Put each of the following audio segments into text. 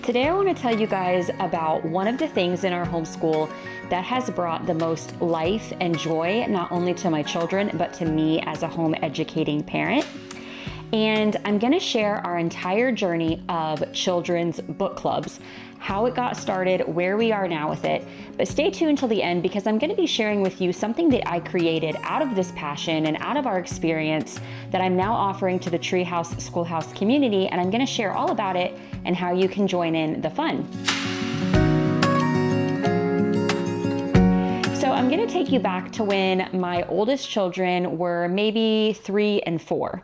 Today I want to tell you guys about one of the things in our homeschool that has brought the most life and joy, not only to my children, but to me as a home educating parent. And I'm going to share our entire journey of children's book clubs, how it got started, where we are now with it. But stay tuned till the end because I'm going to be sharing with you something that I created out of this passion and out of our experience that I'm now offering to the Treehouse Schoolhouse community. And I'm going to share all about it and how you can join in the fun. So I'm going to take you back to when my oldest children were maybe 3 and 4.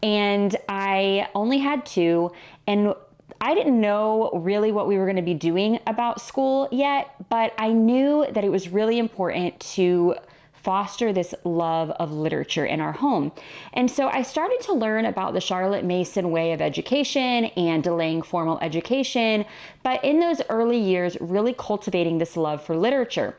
And I only had 2, and I didn't know really what we were going to be doing about school yet, but I knew that it was really important to foster this love of literature in our home. And so I started to learn about the Charlotte Mason way of education and delaying formal education, but in those early years, really cultivating this love for literature.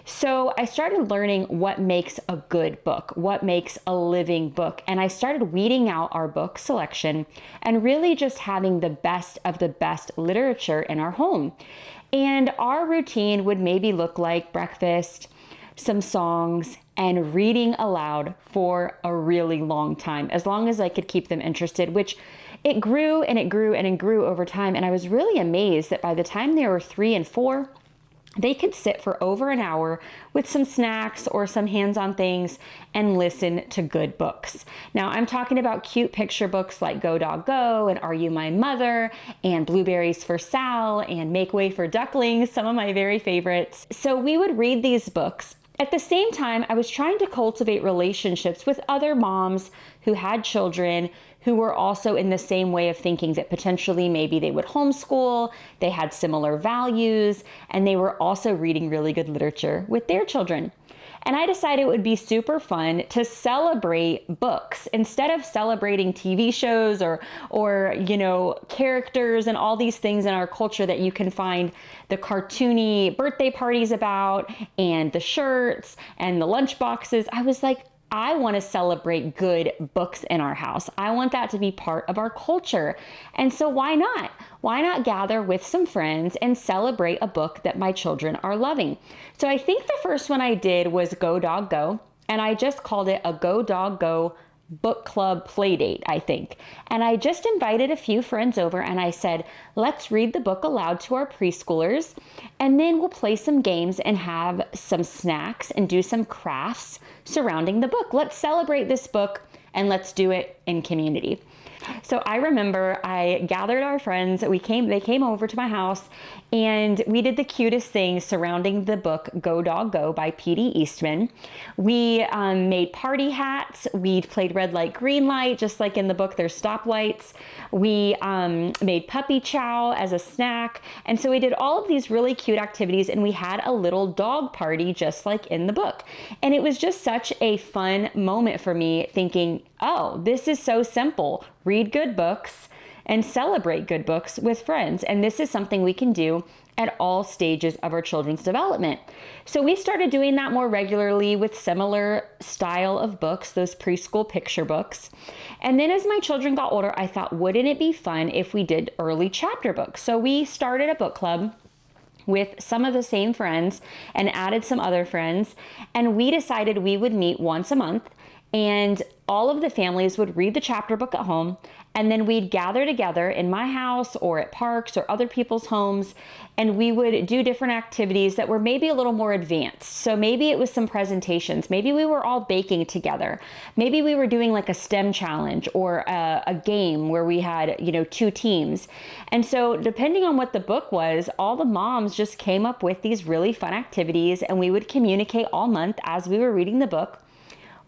So I started learning what makes a good book, what makes a living book. And I started weeding out our book selection and really just having the best of the best literature in our home. And our routine would maybe look like breakfast, some songs, and reading aloud for a really long time, as long as I could keep them interested, which it grew and it grew and it grew over time. And I was really amazed that by the time they were 3 and 4, they could sit for over an hour with some snacks or some hands-on things and listen to good books. Now, I'm talking about cute picture books like Go Dog Go and Are You My Mother and Blueberries for Sal and Make Way for Ducklings, some of my very favorites. So we would read these books. At the same time, I was trying to cultivate relationships with other moms who had children who were also in the same way of thinking, that potentially maybe they would homeschool, they had similar values, and they were also reading really good literature with their children. And I decided it would be super fun to celebrate books instead of celebrating TV shows or characters and all these things in our culture that you can find the cartoony birthday parties about and the shirts and the lunch boxes. I was like, I want to celebrate good books in our house. I want that to be part of our culture. And so why not? Why not gather with some friends and celebrate a book that my children are loving? So I think the first one I did was Go Dog Go, and I just called it a Go Dog Go book club play date, I think. And I just invited a few friends over and I said, let's read the book aloud to our preschoolers, and then we'll play some games and have some snacks and do some crafts surrounding the book. Let's celebrate this book and let's do it in community. So I remember I gathered our friends, they came over to my house, and we did the cutest thing surrounding the book Go Dog Go by P.D. Eastman. We made party hats. We played red light, green light, just like in the book there's stoplights. We made puppy chow as a snack. And so we did all of these really cute activities, and we had a little dog party just like in the book. And it was just such a fun moment for me, thinking, oh, this is so simple. Read good books and celebrate good books with friends. And this is something we can do at all stages of our children's development. So we started doing that more regularly with similar style of books, those preschool picture books. And then as my children got older, I thought, wouldn't it be fun if we did early chapter books? So we started a book club with some of the same friends and added some other friends. And we decided we would meet once a month, and all of the families would read the chapter book at home, and then we'd gather together in my house or at parks or other people's homes, and we would do different activities that were maybe a little more advanced. So maybe it was some presentations. Maybe we were all baking together. Maybe we were doing like a STEM challenge or a game where we had, 2 teams. And so depending on what the book was, all the moms just came up with these really fun activities, and we would communicate all month as we were reading the book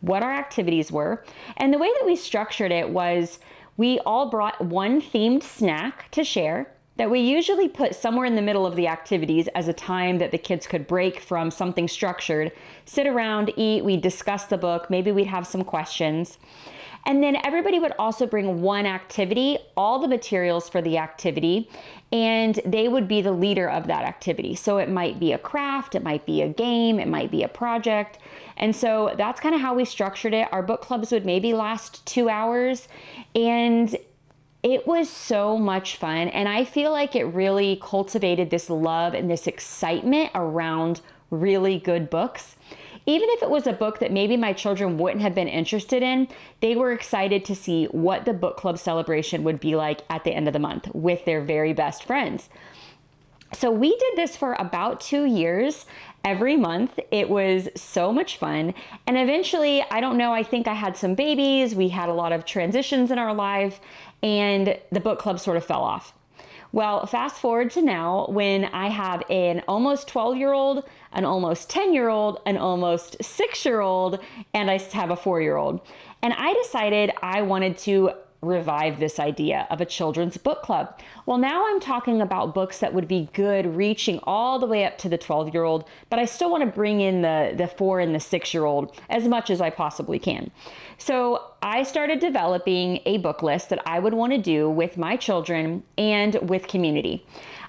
what our activities were. And the way that we structured it was we all brought one themed snack to share that we usually put somewhere in the middle of the activities as a time that the kids could break from something structured, sit around, eat, we'd discuss the book, maybe we'd have some questions. And then everybody would also bring one activity, all the materials for the activity, and they would be the leader of that activity. So it might be a craft, it might be a game, it might be a project. And so that's kind of how we structured it. Our book clubs would maybe last 2 hours, and It was so much fun, and I feel like it really cultivated this love and this excitement around really good books. Even if it was a book that maybe my children wouldn't have been interested in, they were excited to see what the book club celebration would be like at the end of the month with their very best friends. So we did this for about 2 years every month. It was so much fun. And eventually, I don't know, I think I had some babies. We had a lot of transitions in our life, and the book club sort of fell off. Well, fast forward to now when I have an almost 12-year-old, an almost 10-year-old, an almost 6-year-old, and I have a 4-year-old. And I decided I wanted to revive this idea of a children's book club. Well, now I'm talking about books that would be good reaching all the way up to the 12-year-old, but I still want to bring in the 4 and the 6-year-old as much as I possibly can. So I started developing a book list that I would want to do with my children and with community.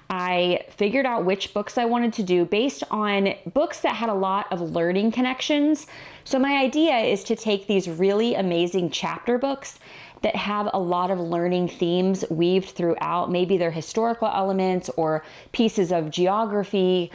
I figured out which books I wanted to do based on books that had a lot of learning connections. So my idea is to take these really amazing chapter books that have a lot of learning themes weaved throughout. Maybe they're historical elements or pieces of geography,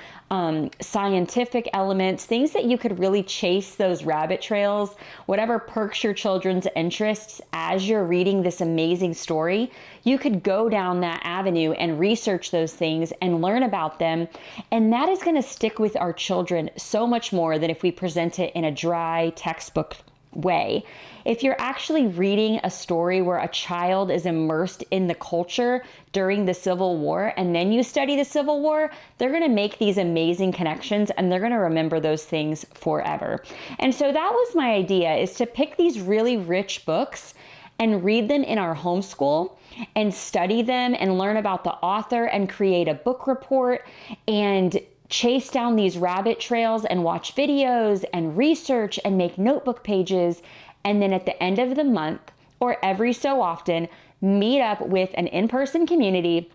scientific elements, things that you could really chase those rabbit trails, whatever perks your children's interests as you're reading this amazing story. You could go down that avenue and research those things and learn about them. And that is going to stick with our children so much more than if we present it in a dry textbook way. If you're actually reading a story where a child is immersed in the culture during the Civil War, and then you study the Civil War, they're going to make these amazing connections and they're going to remember those things forever. And so that was my idea, is to pick these really rich books and read them in our homeschool and study them and learn about the author and create a book report and chase down these rabbit trails and watch videos and research and make notebook pages. And then at the end of the month, or every so often, meet up with an in-person community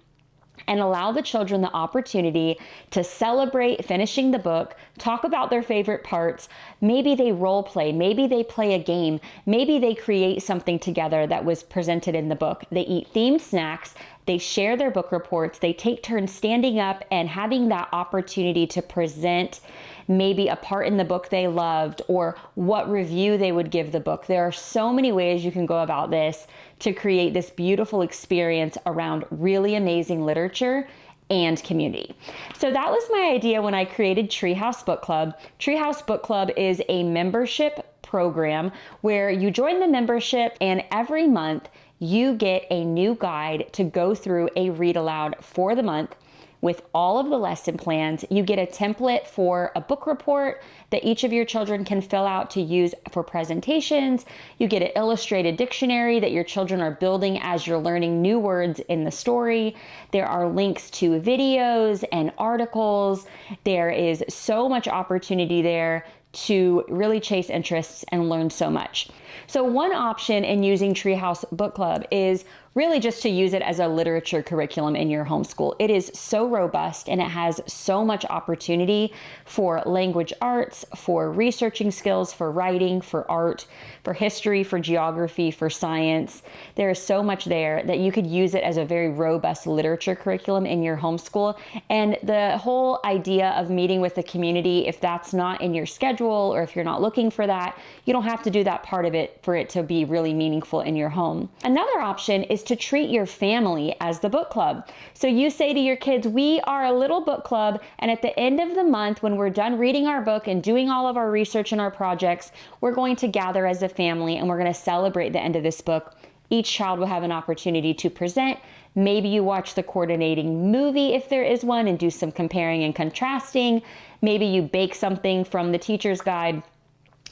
and allow the children the opportunity to celebrate finishing the book, talk about their favorite parts. Maybe they role play, maybe they play a game, maybe they create something together that was presented in the book. They eat themed snacks, they share their book reports, they take turns standing up and having that opportunity to present maybe a part in the book they loved or what review they would give the book. There are so many ways you can go about this to create this beautiful experience around really amazing literature and community. So that was my idea when I created Treehouse Book Club. Treehouse Book Club is a membership program where you join the membership and every month you get a new guide to go through a read aloud for the month with all of the lesson plans. You get a template for a book report that each of your children can fill out to use for presentations. You get an illustrated dictionary that your children are building as you're learning new words in the story. There are links to videos and articles. There is so much opportunity there to really chase interests and learn so much. So one option in using Treehouse Book Club is really just to use it as a literature curriculum in your homeschool. It is so robust and it has so much opportunity for language arts, for researching skills, for writing, for art, for history, for geography, for science. There is so much there that you could use it as a very robust literature curriculum in your homeschool. And the whole idea of meeting with the community, if that's not in your schedule or if you're not looking for that, you don't have to do that part of it for it to be really meaningful in your home. Another option is to treat your family as the book club. So you say to your kids, we are a little book club, and at the end of the month, when we're done reading our book and doing all of our research and our projects, we're going to gather as a family and we're going to celebrate the end of this book. Each child will have an opportunity to present. Maybe you watch the coordinating movie if there is one and do some comparing and contrasting. Maybe you bake something from the teacher's guide.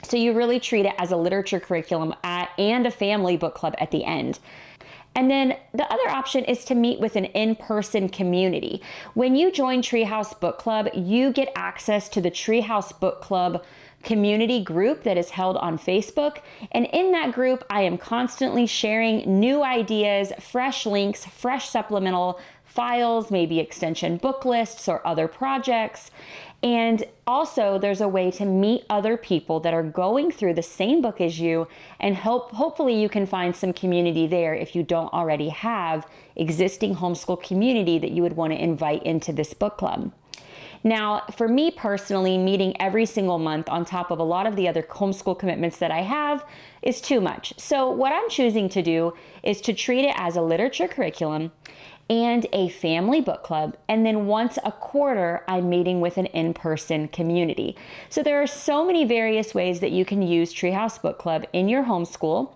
So you really treat it as a literature curriculum and a family book club at the end. And then the other option is to meet with an in-person community. When you join Treehouse Book Club, you get access to the Treehouse Book Club community group that is held on Facebook. And in that group, I am constantly sharing new ideas, fresh links, fresh supplemental files, maybe extension book lists or other projects. And also there's a way to meet other people that are going through the same book as you, and hopefully you can find some community there if you don't already have existing homeschool community that you would want to invite into this book club. Now, for me personally, meeting every single month on top of a lot of the other homeschool commitments that I have is too much. So what I'm choosing to do is to treat it as a literature curriculum and a family book club, and then once a quarter, I'm meeting with an in-person community. So there are so many various ways that you can use Treehouse Book Club in your homeschool.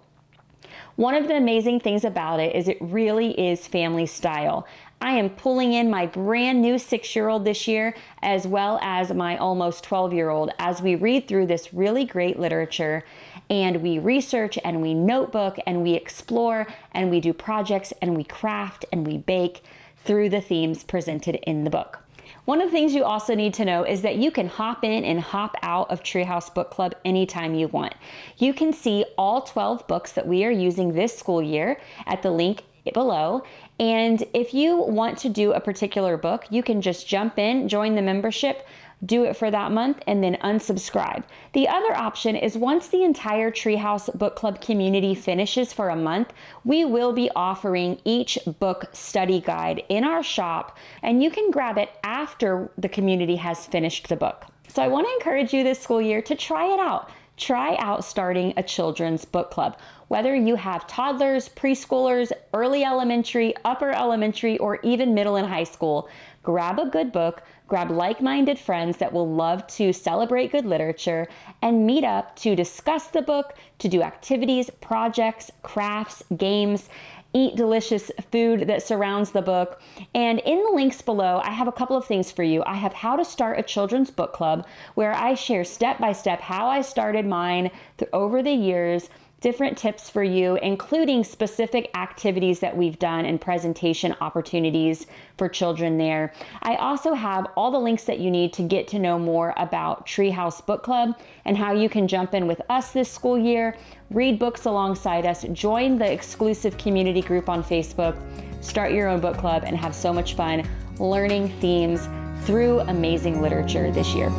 One of the amazing things about it is it really is family style. I am pulling in my brand new 6-year-old this year, as well as my almost 12-year-old, as we read through this really great literature, and we research and we notebook and we explore and we do projects and we craft and we bake through the themes presented in the book. One of the things you also need to know is that you can hop in and hop out of Treehouse Book Club anytime you want. You can see all 12 books that we are using this school year at the link below. And if you want to do a particular book, you can just jump in, join the membership, do it for that month, and then unsubscribe. The other option is once the entire Treehouse Book Club community finishes for a month, we will be offering each book study guide in our shop, and you can grab it after the community has finished the book. So I want to encourage you this school year to try it out. Try out starting a children's book club. Whether you have toddlers, preschoolers, early elementary, upper elementary, or even middle and high school, grab a good book, grab like-minded friends that will love to celebrate good literature, and meet up to discuss the book, to do activities, projects, crafts, games, eat delicious food that surrounds the book. And in the links below, I have a couple of things for you. I have how to start a children's book club, where I share step-by-step how I started mine over the years, different tips for you, including specific activities that we've done and presentation opportunities for children there. I also have all the links that you need to get to know more about Treehouse Book Club and how you can jump in with us this school year, read books alongside us, join the exclusive community group on Facebook, start your own book club, and have so much fun learning themes through amazing literature this year.